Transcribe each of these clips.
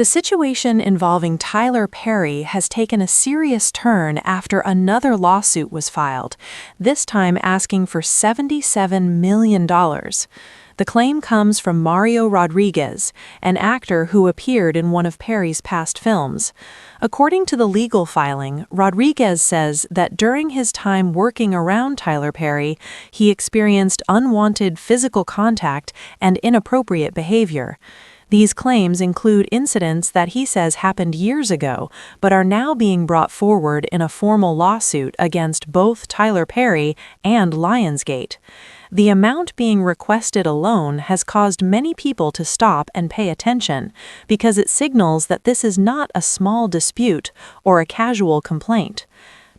The situation involving Tyler Perry has taken a serious turn after another lawsuit was filed, this time asking for $77 million. The claim comes from Mario Rodriguez, an actor who appeared in one of Perry's past films. According to the legal filing, Rodriguez says that during his time working around Tyler Perry, he experienced unwanted physical contact and inappropriate behavior. These claims include incidents that he says happened years ago, but are now being brought forward in a formal lawsuit against both Tyler Perry and Lionsgate. The amount being requested alone has caused many people to stop and pay attention, because it signals that this is not a small dispute or a casual complaint.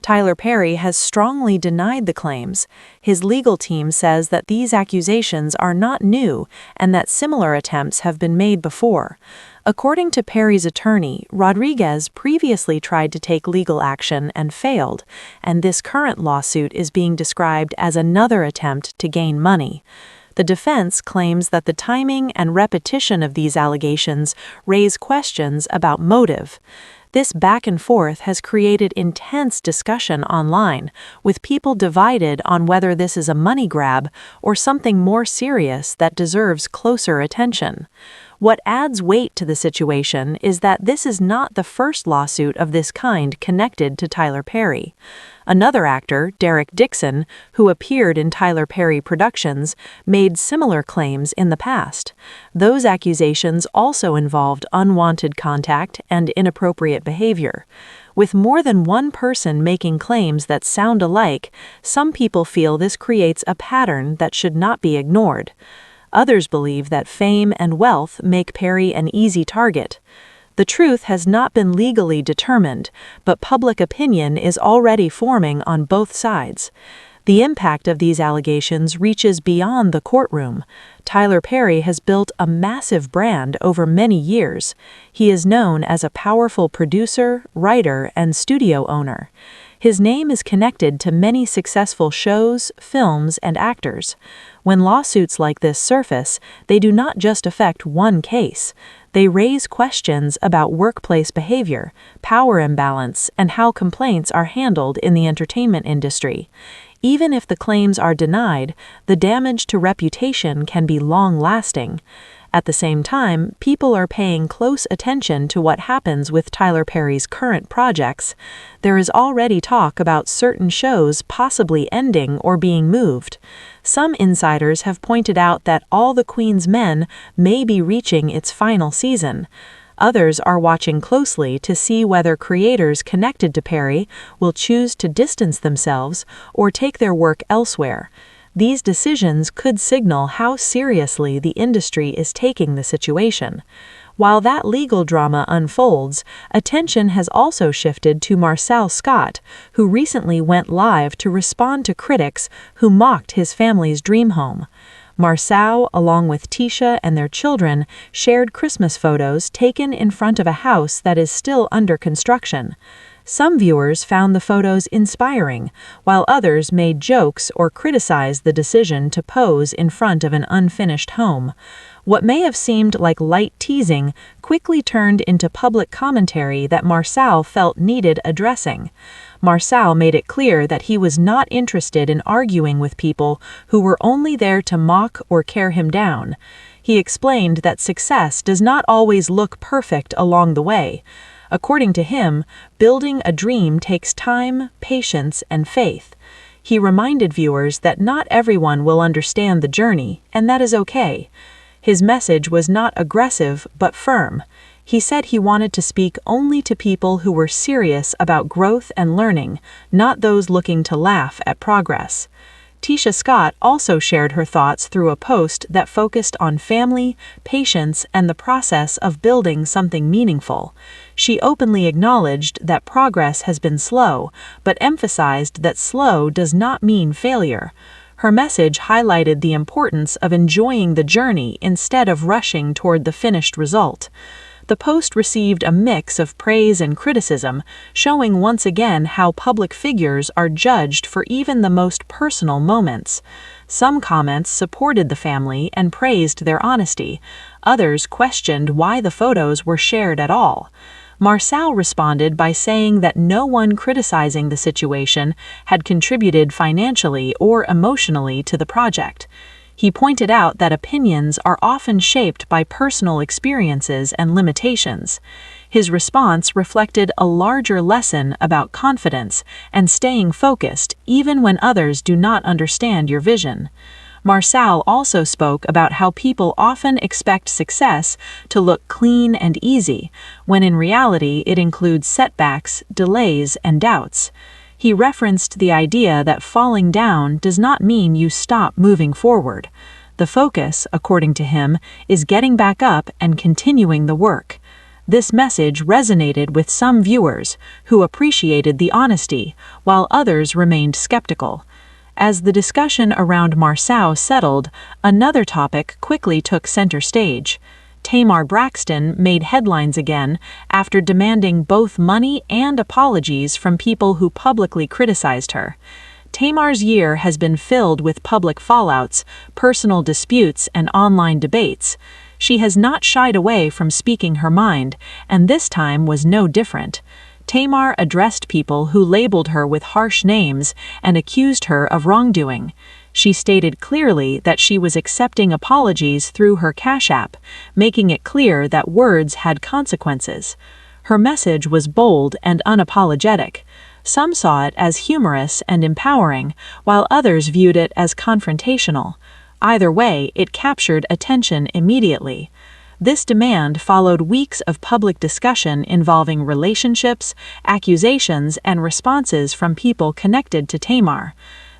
Tyler Perry has strongly denied the claims. His legal team says that these accusations are not new and that similar attempts have been made before. According to Perry's attorney, Rodriguez previously tried to take legal action and failed, and this current lawsuit is being described as another attempt to gain money. The defense claims that the timing and repetition of these allegations raise questions about motive. This back and forth has created intense discussion online, with people divided on whether this is a money grab or something more serious that deserves closer attention. What adds weight to the situation is that this is not the first lawsuit of this kind connected to Tyler Perry. Another actor, Derek Dixon, who appeared in Tyler Perry productions, made similar claims in the past. Those accusations also involved unwanted contact and inappropriate behavior. With more than one person making claims that sound alike, some people feel this creates a pattern that should not be ignored. Others believe that fame and wealth make Perry an easy target. The truth has not been legally determined, but public opinion is already forming on both sides. The impact of these allegations reaches beyond the courtroom. Tyler Perry has built a massive brand over many years. He is known as a powerful producer, writer, and studio owner. His name is connected to many successful shows, films, and actors. When lawsuits like this surface, they do not just affect one case. They raise questions about workplace behavior, power imbalance, and how complaints are handled in the entertainment industry. Even if the claims are denied, the damage to reputation can be long-lasting. At the same time, people are paying close attention to what happens with Tyler Perry's current projects. There is already talk about certain shows possibly ending or being moved. Some insiders have pointed out that All the Queen's Men may be reaching its final season. Others are watching closely to see whether creators connected to Perry will choose to distance themselves or take their work elsewhere. These decisions could signal how seriously the industry is taking the situation. While that legal drama unfolds, attention has also shifted to Marsau, who recently went live to respond to critics who mocked his family's dream home. Marsau, along with Tisha and their children, shared Christmas photos taken in front of a house that is still under construction. Some viewers found the photos inspiring, while others made jokes or criticized the decision to pose in front of an unfinished home. What may have seemed like light teasing quickly turned into public commentary that Marsau felt needed addressing. Marsau made it clear that he was not interested in arguing with people who were only there to mock or tear him down. He explained that success does not always look perfect along the way. According to him, building a dream takes time, patience, and faith. He reminded viewers that not everyone will understand the journey, and that is okay. His message was not aggressive, but firm. He said he wanted to speak only to people who were serious about growth and learning, not those looking to laugh at progress. Tisha Scott also shared her thoughts through a post that focused on family, patience, and the process of building something meaningful. She openly acknowledged that progress has been slow, but emphasized that slow does not mean failure. Her message highlighted the importance of enjoying the journey instead of rushing toward the finished result. The post received a mix of praise and criticism, showing once again how public figures are judged for even the most personal moments. Some comments supported the family and praised their honesty. Others questioned why the photos were shared at all. Marsau responded by saying that no one criticizing the situation had contributed financially or emotionally to the project. He pointed out that opinions are often shaped by personal experiences and limitations. His response reflected a larger lesson about confidence and staying focused even when others do not understand your vision. Marsau also spoke about how people often expect success to look clean and easy, when in reality it includes setbacks, delays, and doubts. He referenced the idea that falling down does not mean you stop moving forward. The focus, according to him, is getting back up and continuing the work. This message resonated with some viewers, who appreciated the honesty, while others remained skeptical. As the discussion around Marsau settled, another topic quickly took center stage. Tamar Braxton made headlines again after demanding both money and apologies from people who publicly criticized her. Tamar's year has been filled with public fallouts, personal disputes, and online debates. She has not shied away from speaking her mind, and this time was no different. Tamar addressed people who labeled her with harsh names and accused her of wrongdoing. She stated clearly that she was accepting apologies through her Cash App, making it clear that words had consequences. Her message was bold and unapologetic. Some saw it as humorous and empowering, while others viewed it as confrontational. Either way, it captured attention immediately. This demand followed weeks of public discussion involving relationships, accusations, and responses from people connected to Tamar.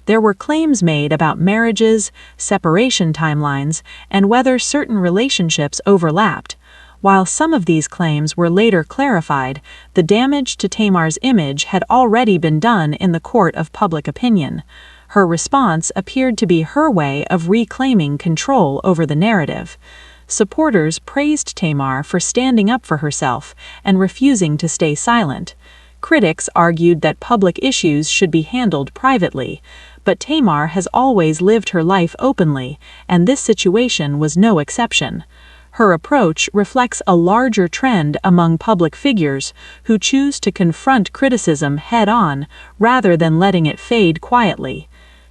There were claims made about marriages, separation timelines, and whether certain relationships overlapped. While some of these claims were later clarified, the damage to Tamar's image had already been done in the court of public opinion. Her response appeared to be her way of reclaiming control over the narrative. Supporters praised Tamar for standing up for herself and refusing to stay silent. Critics argued that public issues should be handled privately, but Tamar has always lived her life openly, and this situation was no exception. Her approach reflects a larger trend among public figures who choose to confront criticism head-on rather than letting it fade quietly.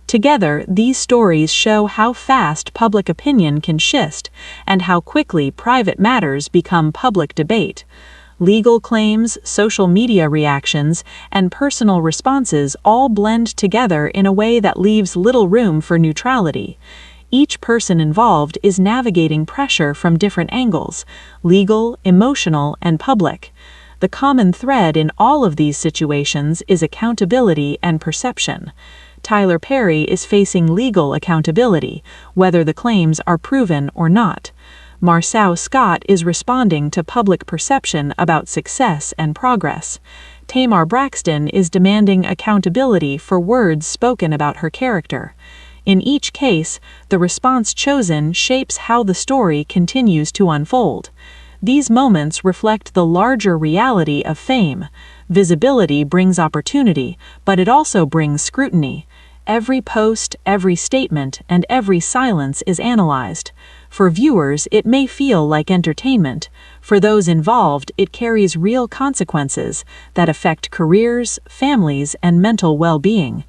Together, these stories show how fast public opinion can shift and how quickly private matters become public debate. Legal claims, social media reactions, and personal responses all blend together in a way that leaves little room for neutrality. Each person involved is navigating pressure from different angles: legal, emotional, and public. The common thread in all of these situations is accountability and perception. Tyler Perry is facing legal accountability, whether the claims are proven or not. Marsau Scott is responding to public perception about success and progress. Tamar Braxton is demanding accountability for words spoken about her character. In each case, the response chosen shapes how the story continues to unfold. These moments reflect the larger reality of fame. Visibility brings opportunity, but it also brings scrutiny. Every post, every statement, and every silence is analyzed. For viewers, it may feel like entertainment. For those involved, it carries real consequences that affect careers, families, and mental well-being.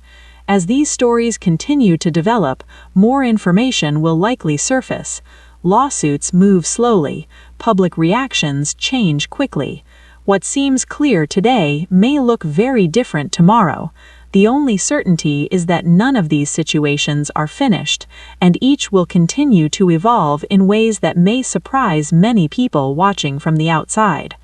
As these stories continue to develop, more information will likely surface. Lawsuits move slowly. Public reactions change quickly. What seems clear today may look very different tomorrow. The only certainty is that none of these situations are finished, and each will continue to evolve in ways that may surprise many people watching from the outside.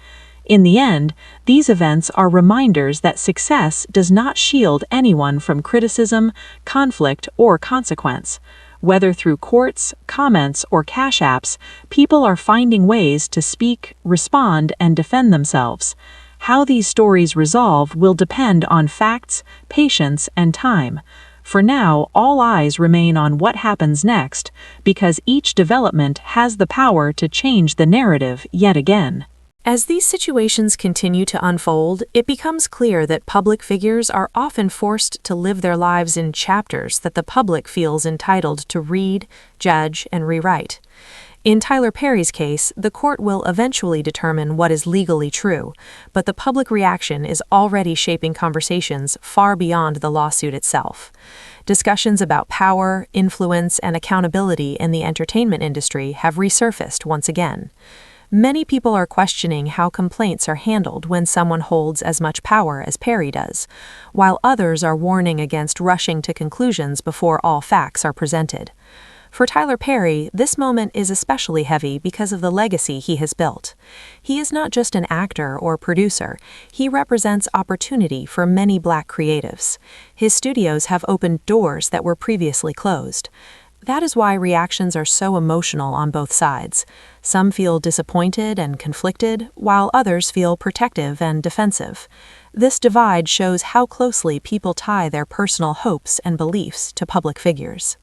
In the end, these events are reminders that success does not shield anyone from criticism, conflict, or consequence. Whether through courts, comments, or cash apps, people are finding ways to speak, respond, and defend themselves. How these stories resolve will depend on facts, patience, and time. For now, all eyes remain on what happens next, because each development has the power to change the narrative yet again. As these situations continue to unfold, it becomes clear that public figures are often forced to live their lives in chapters that the public feels entitled to read, judge, and rewrite. In Tyler Perry's case, the court will eventually determine what is legally true, but the public reaction is already shaping conversations far beyond the lawsuit itself. Discussions about power, influence, and accountability in the entertainment industry have resurfaced once again. Many people are questioning how complaints are handled when someone holds as much power as Perry does, while others are warning against rushing to conclusions before all facts are presented. For Tyler Perry, this moment is especially heavy because of the legacy he has built. He is not just an actor or producer, he represents opportunity for many Black creatives. His studios have opened doors that were previously closed. That is why reactions are so emotional on both sides. Some feel disappointed and conflicted, while others feel protective and defensive. This divide shows how closely people tie their personal hopes and beliefs to public figures.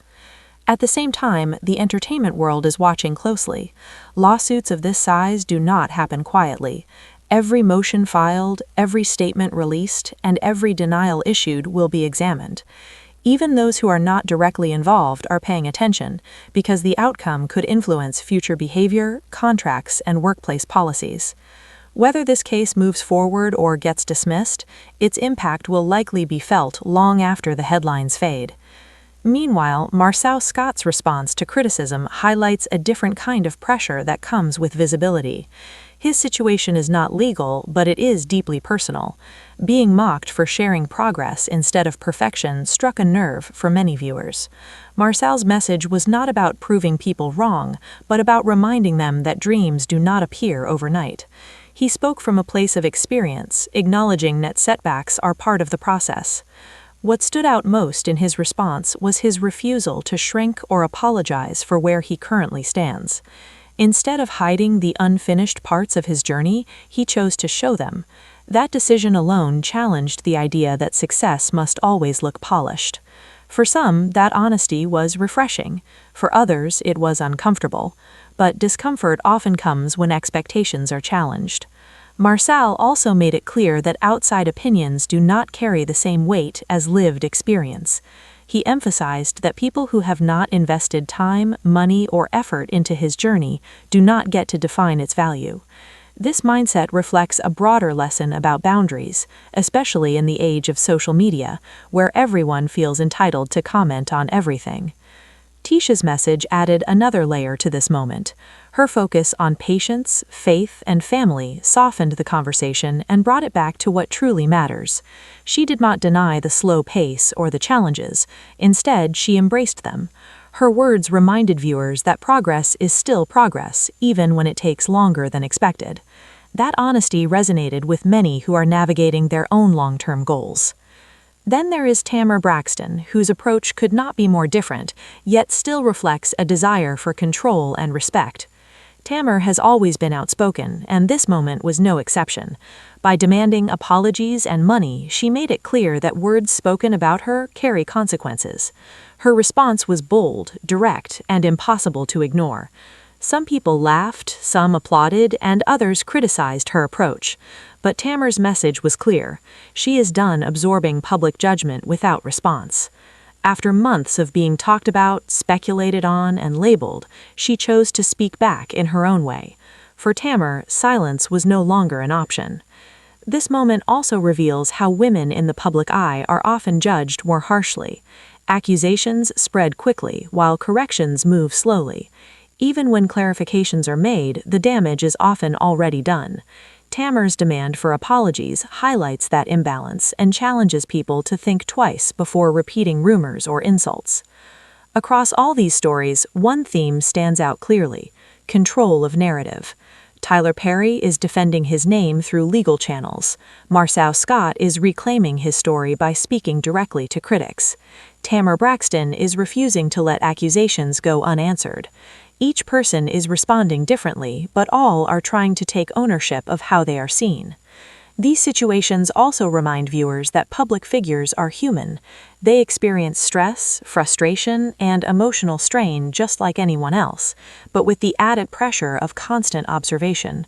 At the same time, the entertainment world is watching closely. Lawsuits of this size do not happen quietly. Every motion filed, every statement released, and every denial issued will be examined. Even those who are not directly involved are paying attention, because the outcome could influence future behavior, contracts, and workplace policies. Whether this case moves forward or gets dismissed, its impact will likely be felt long after the headlines fade. Meanwhile, Marsau Scott's response to criticism highlights a different kind of pressure that comes with visibility. His situation is not legal, but it is deeply personal. Being mocked for sharing progress instead of perfection struck a nerve for many viewers. Marsau's message was not about proving people wrong, but about reminding them that dreams do not appear overnight. He spoke from a place of experience, acknowledging that setbacks are part of the process. What stood out most in his response was his refusal to shrink or apologize for where he currently stands. Instead of hiding the unfinished parts of his journey, he chose to show them. That decision alone challenged the idea that success must always look polished. For some, that honesty was refreshing. For others, it was uncomfortable. But discomfort often comes when expectations are challenged. Marsau also made it clear that outside opinions do not carry the same weight as lived experience. He emphasized that people who have not invested time, money, or effort into his journey do not get to define its value. This mindset reflects a broader lesson about boundaries, especially in the age of social media, where everyone feels entitled to comment on everything. Tisha's message added another layer to this moment. Her focus on patience, faith, and family softened the conversation and brought it back to what truly matters. She did not deny the slow pace or the challenges. Instead, she embraced them. Her words reminded viewers that progress is still progress, even when it takes longer than expected. That honesty resonated with many who are navigating their own long-term goals. Then there is Tamar Braxton, whose approach could not be more different, yet still reflects a desire for control and respect. Tamar has always been outspoken, and this moment was no exception. By demanding apologies and money, she made it clear that words spoken about her carry consequences. Her response was bold, direct, and impossible to ignore. Some people laughed, some applauded, and others criticized her approach. But Tamar's message was clear. She is done absorbing public judgment without response. After months of being talked about, speculated on, and labeled, she chose to speak back in her own way. For Tamar, silence was no longer an option. This moment also reveals how women in the public eye are often judged more harshly. Accusations spread quickly, while corrections move slowly. Even when clarifications are made, the damage is often already done. Tamar's demand for apologies highlights that imbalance and challenges people to think twice before repeating rumors or insults. Across all these stories, one theme stands out clearly: control of narrative. Tyler Perry is defending his name through legal channels. Marsau Scott is reclaiming his story by speaking directly to critics. Tamar Braxton is refusing to let accusations go unanswered. Each person is responding differently, but all are trying to take ownership of how they are seen. These situations also remind viewers that public figures are human. They experience stress, frustration, and emotional strain just like anyone else, but with the added pressure of constant observation.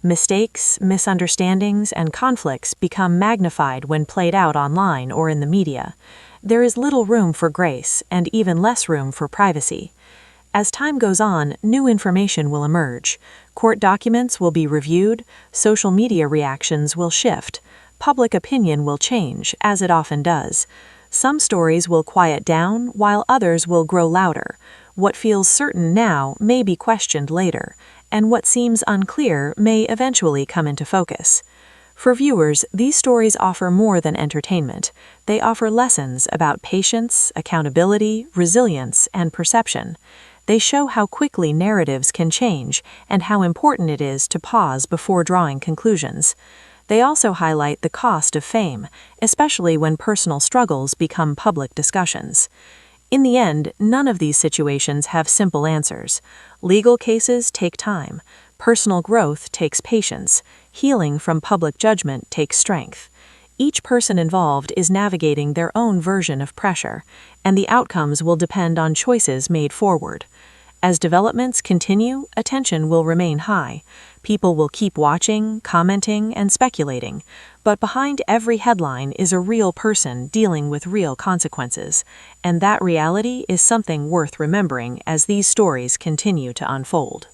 Mistakes, misunderstandings, and conflicts become magnified when played out online or in the media. There is little room for grace and even less room for privacy. As time goes on, new information will emerge. Court documents will be reviewed, social media reactions will shift, public opinion will change, as it often does. Some stories will quiet down, while others will grow louder. What feels certain now may be questioned later, and what seems unclear may eventually come into focus. For viewers, these stories offer more than entertainment. They offer lessons about patience, accountability, resilience, and perception. They show how quickly narratives can change and how important it is to pause before drawing conclusions. They also highlight the cost of fame, especially when personal struggles become public discussions. In the end, none of these situations have simple answers. Legal cases take time. Personal growth takes patience. Healing from public judgment takes strength. Each person involved is navigating their own version of pressure, and the outcomes will depend on choices made forward. As developments continue, attention will remain high. People will keep watching, commenting, and speculating, but behind every headline is a real person dealing with real consequences, and that reality is something worth remembering as these stories continue to unfold.